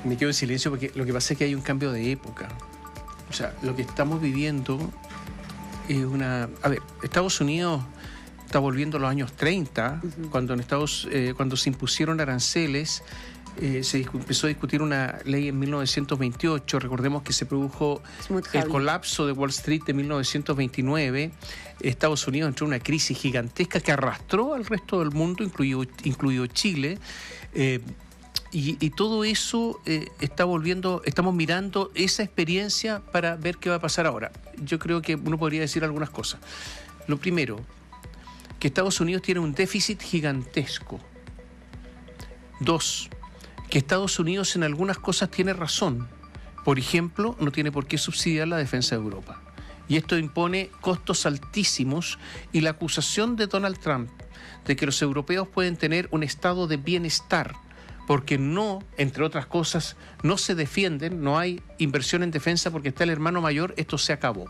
Me quedo en silencio porque lo que pasa es que hay un cambio de época. O sea, lo que estamos viviendo es una... A ver, Estados Unidos está volviendo a los años 30, cuando se impusieron aranceles. Se empezó a discutir una ley en 1928. Recordemos que se produjo el colapso de Wall Street de 1929. Estados Unidos entró en una crisis gigantesca que arrastró al resto del mundo, incluido Chile. Y todo eso está volviendo, estamos mirando esa experiencia para ver qué va a pasar ahora. Yo creo que uno podría decir algunas cosas. Lo primero, que Estados Unidos tiene un déficit gigantesco. 2, que Estados Unidos en algunas cosas tiene razón. Por ejemplo, no tiene por qué subsidiar la defensa de Europa. Y esto impone costos altísimos, y la acusación de Donald Trump de que los europeos pueden tener un estado de bienestar porque no, entre otras cosas, no se defienden, no hay inversión en defensa porque está el hermano mayor, esto se acabó.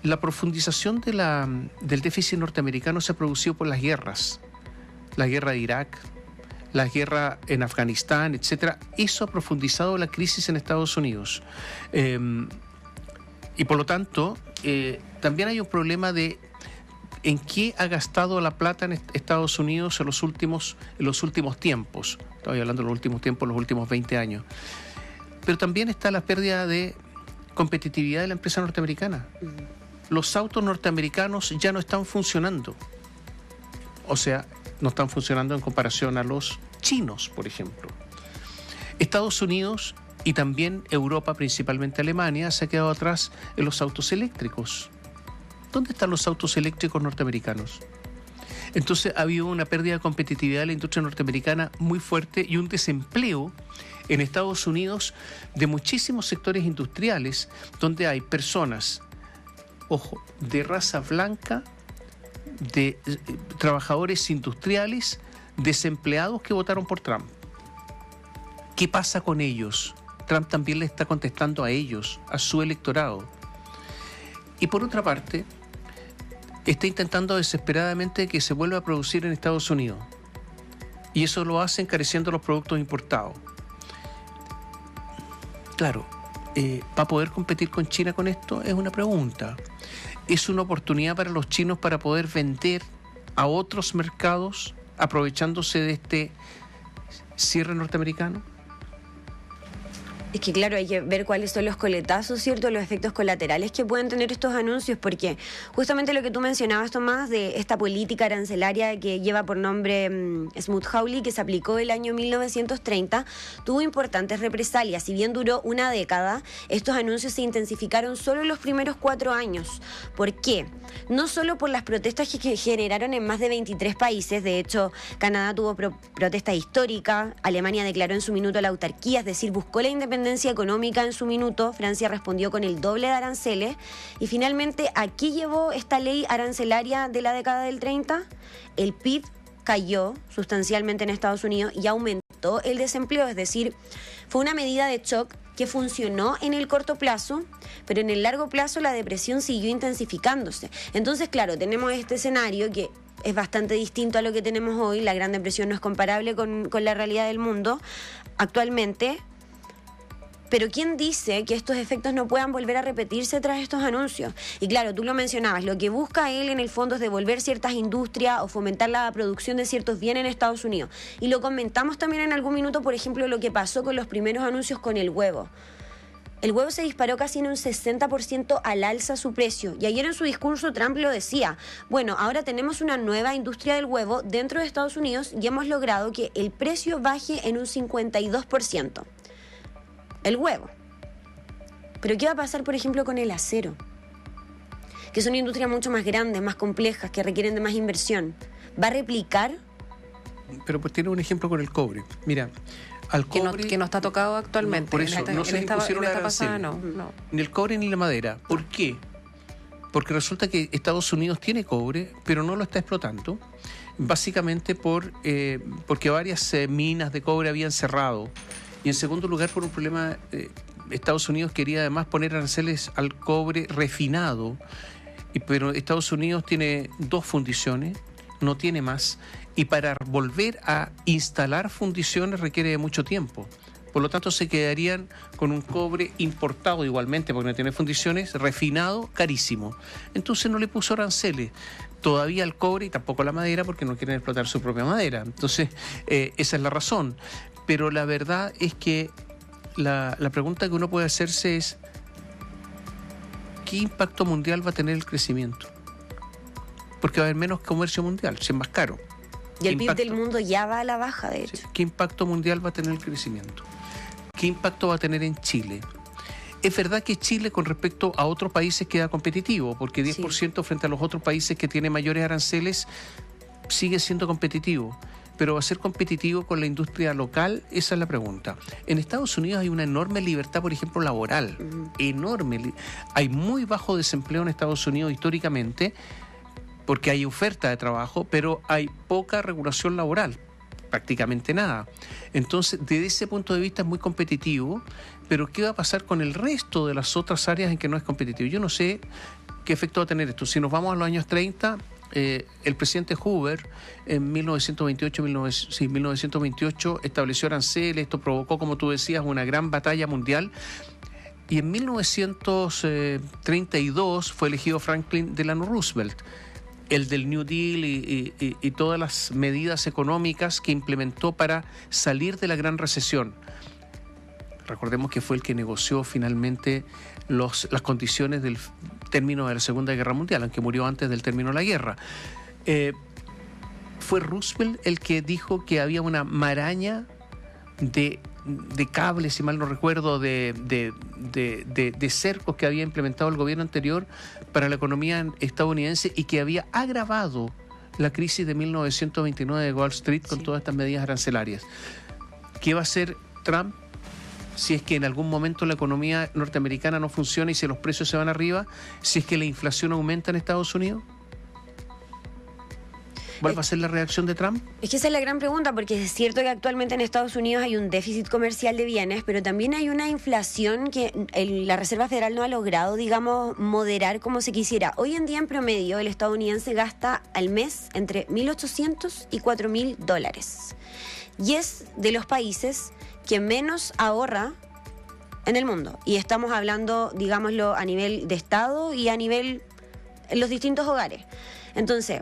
La profundización del déficit norteamericano se ha producido por las guerras, la guerra de Irak, la guerra en Afganistán, etcétera. Eso ha profundizado la crisis en Estados Unidos. Y por lo tanto, también hay un problema de en qué ha gastado la plata en Estados Unidos en los últimos tiempos. Estoy hablando de los últimos tiempos, los últimos 20 años. Pero también está la pérdida de competitividad de la empresa norteamericana. Los autos norteamericanos ya no están funcionando. O sea, no están funcionando en comparación a los chinos, por ejemplo. Estados Unidos y también Europa, principalmente Alemania, se ha quedado atrás en los autos eléctricos. ¿Dónde están los autos eléctricos norteamericanos? Entonces ha habido una pérdida de competitividad de la industria norteamericana muy fuerte y un desempleo en Estados Unidos de muchísimos sectores industriales donde hay personas, ojo, de raza blanca, de trabajadores industriales, desempleados que votaron por Trump. ¿Qué pasa con ellos? Trump también le está contestando a ellos, a su electorado. Y por otra parte, está intentando desesperadamente que se vuelva a producir en Estados Unidos. Y eso lo hace encareciendo los productos importados. Claro, ¿va a poder competir con China con esto? Es una pregunta. ¿Es una oportunidad para los chinos para poder vender a otros mercados aprovechándose de este cierre norteamericano? Es que claro, hay que ver cuáles son los coletazos, ¿cierto? Los efectos colaterales que pueden tener estos anuncios, porque justamente lo que tú mencionabas, Tomás, de esta política arancelaria que lleva por nombre Smoot-Hawley, que se aplicó el año 1930, tuvo importantes represalias. Si bien duró una década, estos anuncios se intensificaron solo en los primeros 4 años. ¿Por qué? No solo por las protestas que generaron en más de 23 países, de hecho, Canadá tuvo protesta histórica, Alemania declaró en su minuto la autarquía, es decir, buscó la independencia económica en su minuto, Francia respondió con el doble de aranceles, y finalmente, ¿a qué llevó esta ley arancelaria de la década del 30? El PIB cayó sustancialmente en Estados Unidos y aumentó el desempleo, es decir, fue una medida de shock que funcionó en el corto plazo, pero en el largo plazo la depresión siguió intensificándose. Entonces, claro, tenemos este escenario que es bastante distinto a lo que tenemos hoy. La Gran Depresión no es comparable con la realidad del mundo actualmente. Pero ¿quién dice que estos efectos no puedan volver a repetirse tras estos anuncios? Y claro, tú lo mencionabas, lo que busca él en el fondo es devolver ciertas industrias o fomentar la producción de ciertos bienes en Estados Unidos. Y lo comentamos también en algún minuto, por ejemplo, lo que pasó con los primeros anuncios con el huevo. El huevo se disparó casi en un 60% al alza su precio. Y ayer en su discurso Trump lo decía. Bueno, ahora tenemos una nueva industria del huevo dentro de Estados Unidos y hemos logrado que el precio baje en un 52%. El huevo. Pero ¿qué va a pasar, por ejemplo, con el acero? Que son industrias mucho más grandes, más complejas, que requieren de más inversión. ¿Va a replicar? Pero pues tiene un ejemplo con el cobre. Mira, al cobre... Que no está tocado actualmente. No, por eso, no se le impusieron arancel. No. Ni el cobre ni la madera. ¿Por qué? Porque resulta que Estados Unidos tiene cobre, pero no lo está explotando. Básicamente porque varias minas de cobre habían cerrado. Y en segundo lugar, por un problema, Estados Unidos quería además poner aranceles al cobre refinado, pero Estados Unidos tiene 2 fundiciones, no tiene más, y para volver a instalar fundiciones requiere de mucho tiempo. Por lo tanto, se quedarían con un cobre importado igualmente, porque no tiene fundiciones, refinado, carísimo. Entonces no le puso aranceles todavía al cobre y tampoco a la madera, porque no quieren explotar su propia madera. Entonces, esa es la razón. Pero la verdad es que la pregunta que uno puede hacerse es: ¿qué impacto mundial va a tener el crecimiento? Porque va a haber menos comercio mundial, es más caro. Y el PIB del mundo ya va a la baja, de hecho. Sí. ¿Qué impacto mundial va a tener el crecimiento? ¿Qué impacto va a tener en Chile? Es verdad que Chile, con respecto a otros países, queda competitivo, porque 10% frente a los otros países que tienen mayores aranceles sigue siendo competitivo. Pero ¿va a ser competitivo con la industria local? Esa es la pregunta. En Estados Unidos hay una enorme libertad, por ejemplo, laboral. Enorme. Hay muy bajo desempleo en Estados Unidos históricamente, porque hay oferta de trabajo, pero hay poca regulación laboral, prácticamente nada. Entonces, desde ese punto de vista es muy competitivo, pero ¿qué va a pasar con el resto de las otras áreas en que no es competitivo? Yo no sé qué efecto va a tener esto. Si nos vamos a los años 30, el presidente Hoover en 1928 estableció aranceles. Esto provocó, como tú decías, una gran batalla mundial. Y en 1932 fue elegido Franklin Delano Roosevelt, el del New Deal y todas las medidas económicas que implementó para salir de la gran recesión. Recordemos que fue el que negoció finalmente las condiciones del término de la Segunda Guerra Mundial, aunque murió antes del término de la guerra. Fue Roosevelt el que dijo que había una maraña de cables, si mal no recuerdo, de cercos que había implementado el gobierno anterior para la economía estadounidense y que había agravado la crisis de 1929 de Wall Street con todas estas medidas arancelarias. ¿Qué va a hacer Trump si es que en algún momento la economía norteamericana no funciona y si los precios se van arriba? Si es que la inflación aumenta en Estados Unidos, ¿cuál va a ser la reacción de Trump? Es que esa es la gran pregunta, porque es cierto que actualmente en Estados Unidos hay un déficit comercial de bienes, pero también hay una inflación que la Reserva Federal no ha logrado, digamos, moderar como se quisiera. Hoy en día, en promedio, el estadounidense gasta al mes entre $1.800 y $4.000. Y es de los países que menos ahorra en el mundo. Y estamos hablando, digámoslo, a nivel de Estado y a nivel en los distintos hogares. Entonces,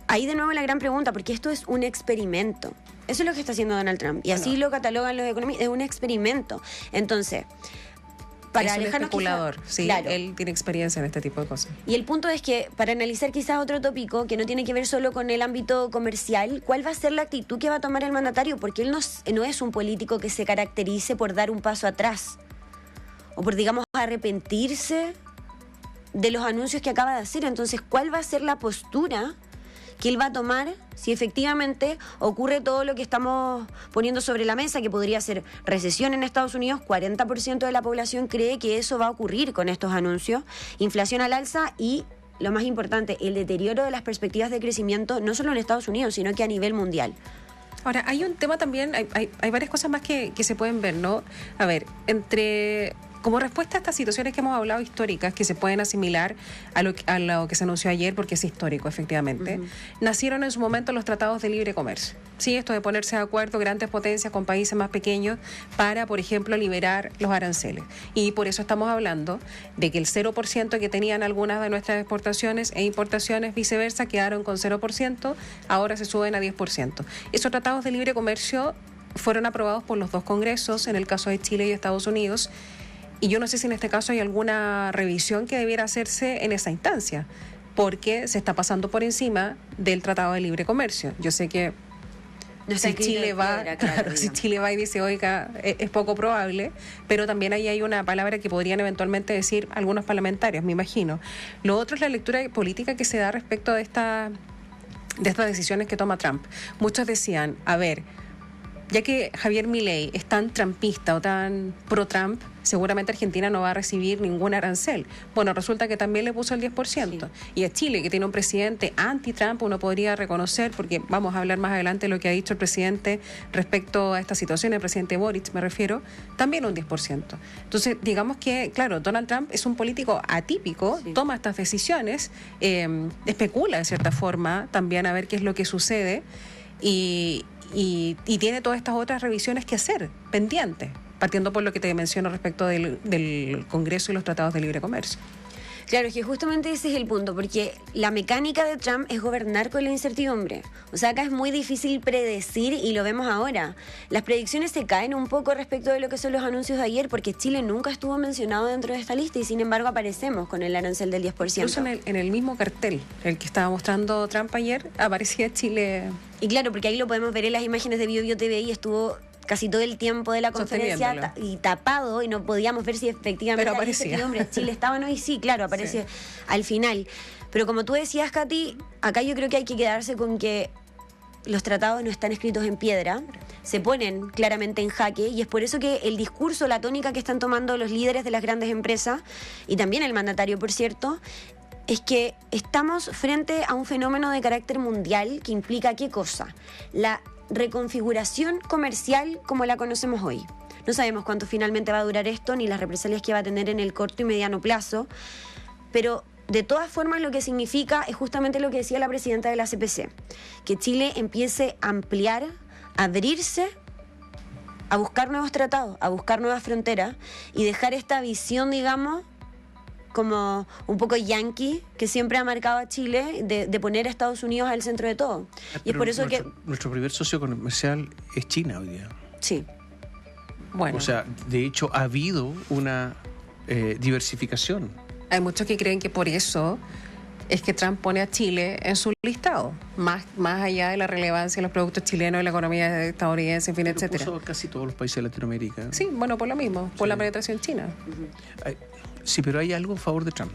ahí de nuevo la gran pregunta, porque esto es un experimento. Eso es lo que está haciendo Donald Trump. Y así lo catalogan los economistas. Es un experimento. Entonces, para es un alejarnos especulador, quizá, sí, claro. Él tiene experiencia en este tipo de cosas. Y el punto es que, para analizar quizás otro tópico que no tiene que ver solo con el ámbito comercial, ¿cuál va a ser la actitud que va a tomar el mandatario? Porque él no es un político que se caracterice por dar un paso atrás o por, digamos, arrepentirse de los anuncios que acaba de hacer. Entonces, ¿cuál va a ser la postura que él va a tomar si efectivamente ocurre todo lo que estamos poniendo sobre la mesa, que podría ser recesión en Estados Unidos? 40% de la población cree que eso va a ocurrir con estos anuncios, inflación al alza y, lo más importante, el deterioro de las perspectivas de crecimiento, no solo en Estados Unidos, sino que a nivel mundial. Ahora, hay un tema también, hay varias cosas más que se pueden ver, ¿no? A ver, como respuesta a estas situaciones que hemos hablado históricas, que se pueden asimilar a lo que se anunció ayer, porque es histórico, efectivamente, nacieron en su momento los tratados de libre comercio. Sí, esto de ponerse de acuerdo grandes potencias con países más pequeños para, por ejemplo, liberar los aranceles. Y por eso estamos hablando de que el 0% que tenían algunas de nuestras exportaciones e importaciones, viceversa, quedaron con 0%, ahora se suben a 10%. Esos tratados de libre comercio fueron aprobados por los dos congresos, en el caso de Chile y Estados Unidos. Y yo no sé si en este caso hay alguna revisión que debiera hacerse en esa instancia, porque se está pasando por encima del Tratado de Libre Comercio. Yo sé que si Chile va y dice, oiga, es poco probable, pero también ahí hay una palabra que podrían eventualmente decir algunos parlamentarios, me imagino. Lo otro es la lectura política que se da respecto de estas decisiones que toma Trump. Muchos decían, a ver, ya que Javier Milei es tan trumpista o tan pro-Trump, seguramente Argentina no va a recibir ningún arancel. Bueno, resulta que también le puso el 10%. Sí. Y a Chile, que tiene un presidente anti-Trump, uno podría reconocer, porque vamos a hablar más adelante de lo que ha dicho el presidente respecto a esta situación, el presidente Boric me refiero, también un 10%. Entonces, digamos que, claro, Donald Trump es un político atípico, toma estas decisiones, especula de cierta forma también a ver qué es lo que sucede. Y y tiene todas estas otras revisiones que hacer, pendientes, partiendo por lo que te menciono respecto del Congreso y los tratados de libre comercio. Claro, es que justamente ese es el punto, porque la mecánica de Trump es gobernar con la incertidumbre. O sea, acá es muy difícil predecir y lo vemos ahora. Las predicciones se caen un poco respecto de lo que son los anuncios de ayer, porque Chile nunca estuvo mencionado dentro de esta lista y sin embargo aparecemos con el arancel del 10%. Incluso en el mismo cartel, el que estaba mostrando Trump ayer, aparecía Chile. Y claro, porque ahí lo podemos ver en las imágenes de BioBio TV y estuvo casi todo el tiempo de la conferencia y tapado y no podíamos ver si efectivamente Chile estaba o no, y sí, claro, aparece al final. Pero como tú decías, Katy, acá yo creo que hay que quedarse con que los tratados no están escritos en piedra, se ponen claramente en jaque y es por eso que el discurso, la tónica que están tomando los líderes de las grandes empresas y también el mandatario, por cierto, es que estamos frente a un fenómeno de carácter mundial que implica ¿qué cosa? La reconfiguración comercial como la conocemos hoy. No sabemos cuánto finalmente va a durar esto, ni las represalias que va a tener en el corto y mediano plazo, pero de todas formas lo que significa es justamente lo que decía la presidenta de la CPC, que Chile empiece a ampliar, a abrirse, a buscar nuevos tratados, a buscar nuevas fronteras y dejar esta visión, digamos, como un poco yankee, que siempre ha marcado a Chile, de poner a Estados Unidos al centro de todo. Y es por eso nuestro primer socio comercial es China hoy día. Sí. Bueno. O sea, de hecho ha habido una diversificación. Hay muchos que creen que por eso es que Trump pone a Chile en su listado, más allá de la relevancia de los productos chilenos y la economía estadounidense, en fin, etcétera. Puso casi todos los países de Latinoamérica. Sí, bueno, por lo mismo, por la penetración china. Sí, pero hay algo en favor de Trump.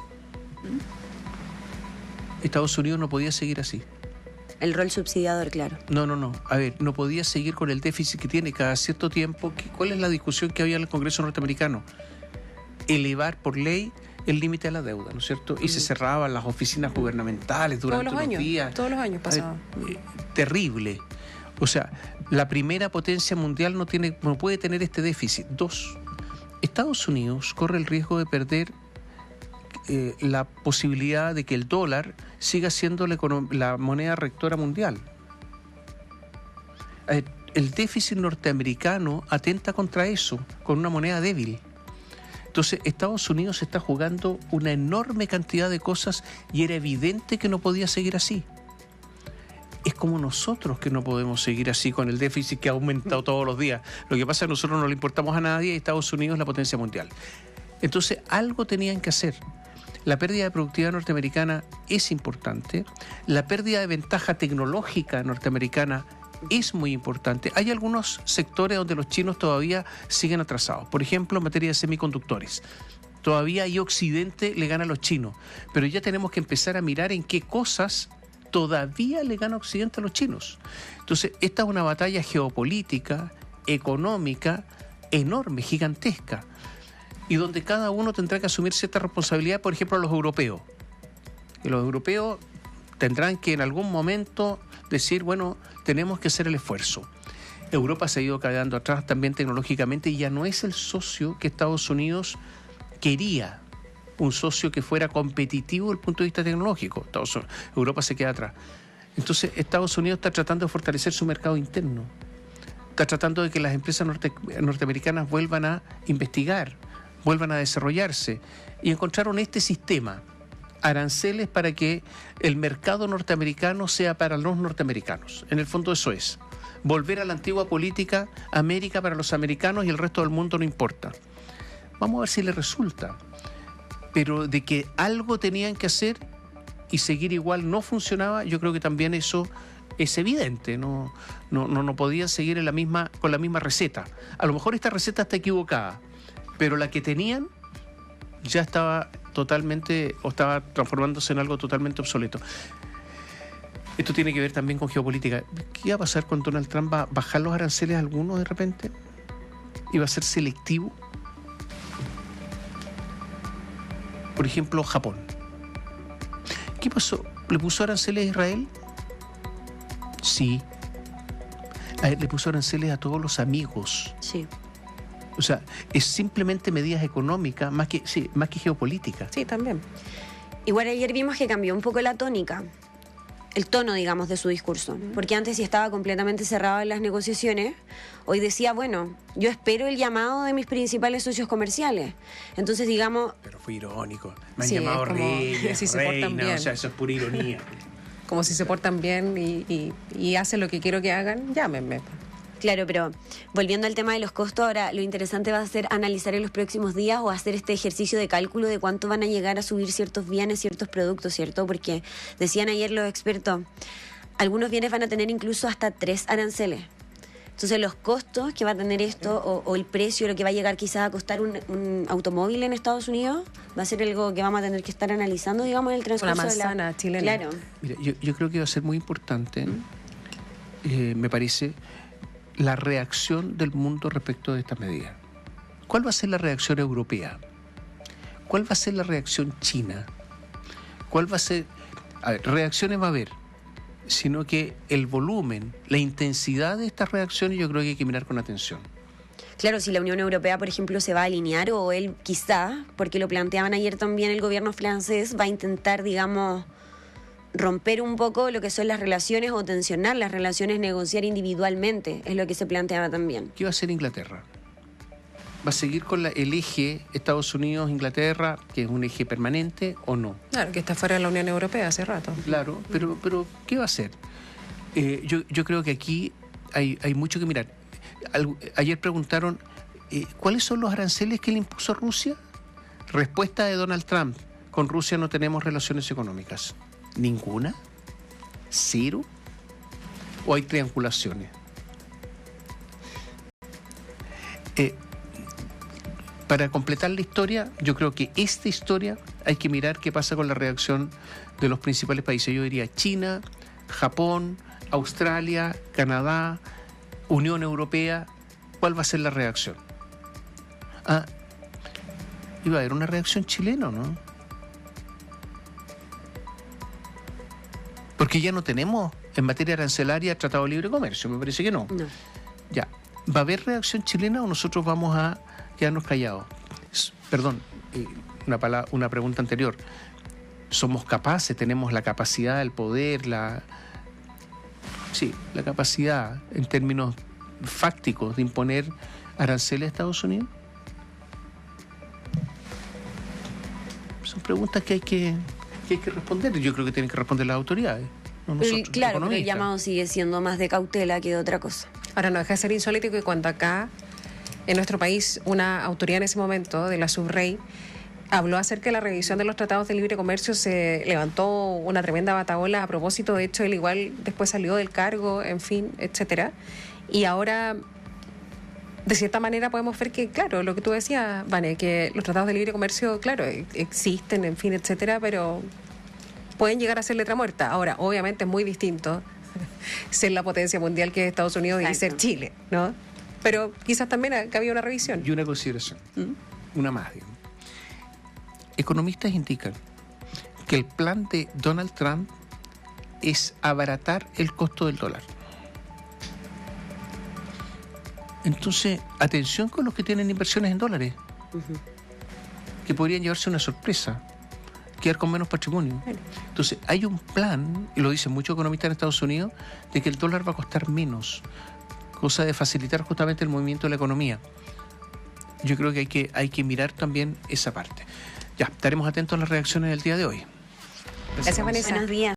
Estados Unidos no podía seguir así. El rol subsidiador, claro. No. A ver, no podía seguir con el déficit que tiene cada cierto tiempo. ¿Cuál es la discusión que había en el Congreso norteamericano? Elevar por ley el límite a la deuda, ¿no es cierto? Y se cerraban las oficinas gubernamentales durante unos días. Todos los años pasaba. Terrible. O sea, la primera potencia mundial no puede tener este déficit. 2, Estados Unidos corre el riesgo de perder la posibilidad de que el dólar siga siendo la moneda rectora mundial. El déficit norteamericano atenta contra eso, con una moneda débil. Entonces, Estados Unidos está jugando una enorme cantidad de cosas y era evidente que no podía seguir así. Es como nosotros que no podemos seguir así con el déficit que ha aumentado todos los días. Lo que pasa es que nosotros no le importamos a nadie y Estados Unidos es la potencia mundial. Entonces, algo tenían que hacer. La pérdida de productividad norteamericana es importante. La pérdida de ventaja tecnológica norteamericana es muy importante. Hay algunos sectores donde los chinos todavía siguen atrasados. Por ejemplo, en materia de semiconductores. Todavía ahí Occidente le gana a los chinos. Pero ya tenemos que empezar a mirar en qué cosas todavía le gana Occidente a los chinos. Entonces, esta es una batalla geopolítica, económica, enorme, gigantesca, y donde cada uno tendrá que asumir cierta responsabilidad, por ejemplo, los europeos. Y los europeos tendrán que en algún momento decir, bueno, tenemos que hacer el esfuerzo. Europa se ha ido quedando atrás también tecnológicamente y ya no es el socio que Estados Unidos quería, un socio que fuera competitivo desde el punto de vista tecnológico. Europa se queda atrás. Entonces, Estados Unidos está tratando de fortalecer su mercado interno. Está tratando de que las empresas norteamericanas vuelvan a investigar, vuelvan a desarrollarse. Y encontraron este sistema, aranceles para que el mercado norteamericano sea para los norteamericanos. En el fondo eso es. Volver a la antigua política, América para los americanos y el resto del mundo no importa. Vamos a ver si les resulta. Pero de que algo tenían que hacer y seguir igual no funcionaba, yo creo que también eso es evidente. No podían seguir con la misma receta. A lo mejor esta receta está equivocada, pero la que tenían ya estaba totalmente, o estaba transformándose en algo totalmente obsoleto. Esto tiene que ver también con geopolítica. ¿Qué va a pasar cuando Donald Trump va a bajar los aranceles a algunos de repente? ¿Y va a ser selectivo? Por ejemplo, Japón. ¿Qué pasó? ¿Le puso aranceles a Israel? Sí. Le puso aranceles a todos los amigos. Sí. O sea, es simplemente medidas económicas más que geopolíticas. Sí, también. Igual ayer vimos que cambió un poco la tónica. el tono, digamos, de su discurso. Porque antes, si estaba completamente cerrado en las negociaciones, hoy decía, bueno, yo espero el llamado de mis principales socios comerciales. Entonces, digamos... Pero fue irónico. Me han Sí, llamado es como, rey, si se portan reina, bien. o sea, eso es pura ironía. Como si se portan bien y hacen lo que quiero que hagan, llámenme. Claro, pero volviendo al tema de los costos, ahora lo interesante va a ser analizar en los próximos días o hacer este ejercicio de cálculo de cuánto van a llegar a subir ciertos bienes, ciertos productos, ¿cierto? Porque decían ayer los expertos, algunos bienes van a tener incluso hasta 3 aranceles. Entonces los costos que va a tener esto o el precio, lo que va a llegar quizás a costar un automóvil en Estados Unidos, va a ser algo que vamos a tener que estar analizando, digamos, en el transcurso Una manzana chilena. Claro. Mira, yo creo que va a ser muy importante, me parece, la reacción del mundo respecto de estas medidas. ¿Cuál va a ser la reacción europea? ¿Cuál va a ser la reacción china? ¿Cuál va a ser? A ver, reacciones va a haber, sino que el volumen, la intensidad de estas reacciones yo creo que hay que mirar con atención. Claro, si la Unión Europea, por ejemplo, se va a alinear o él quizá, porque lo planteaban ayer también, el gobierno francés va a intentar, digamos, romper un poco lo que son las relaciones o tensionar las relaciones, negociar individualmente, es lo que se planteaba también. ¿Qué va a hacer Inglaterra? ¿Va a seguir con el eje Estados Unidos-Inglaterra, que es un eje permanente, o no? Claro, que está fuera de la Unión Europea hace rato. Claro, pero ¿qué va a hacer? Yo creo que aquí hay mucho que mirar. Ayer preguntaron, ¿cuáles son los aranceles que le impuso Rusia? Respuesta de Donald Trump, con Rusia no tenemos relaciones económicas. ¿Ninguna? ¿Cero? ¿O hay triangulaciones? Para completar la historia, yo creo que esta historia hay que mirar qué pasa con la reacción de los principales países. Yo diría China, Japón, Australia, Canadá, Unión Europea. ¿Cuál va a ser la reacción? ¿Iba a haber una reacción chilena o no? Porque ya no tenemos en materia arancelaria Tratado de Libre Comercio, me parece que no. No. Ya, ¿va a haber reacción chilena o nosotros vamos a quedarnos callados? Perdón, una pregunta anterior. ¿Somos capaces, tenemos la capacidad, el poder, la capacidad en términos fácticos de imponer aranceles a Estados Unidos? Son preguntas que hay que responder. Yo creo que tienen que responder las autoridades, no nosotros, Claro, pero el economistas. llamado sigue siendo más de cautela que de otra cosa. Ahora, no deja de ser insólito que cuando acá, en nuestro país, una autoridad en ese momento, de la Subrey, habló acerca de la revisión de los tratados de libre comercio, se levantó una tremenda batahola a propósito. De hecho, él igual después salió del cargo, en fin, etcétera. Y ahora, de cierta manera, podemos ver que, claro, lo que tú decías, Vane, que los tratados de libre comercio, claro, existen, en fin, etcétera, pero pueden llegar a ser letra muerta. Ahora, obviamente es muy distinto ser la potencia mundial que es Estados Unidos y ser Chile, ¿no? Pero quizás también acá había una revisión. Y una consideración, una más, digamos. Economistas indican que el plan de Donald Trump es abaratar el costo del dólar. Entonces, atención con los que tienen inversiones en dólares, que podrían llevarse una sorpresa, quedar con menos patrimonio. Entonces, hay un plan, y lo dicen muchos economistas en Estados Unidos, de que el dólar va a costar menos, cosa de facilitar justamente el movimiento de la economía. Yo creo que hay que mirar también esa parte. Ya, estaremos atentos a las reacciones del día de hoy. Gracias, Vanessa. Buenos días.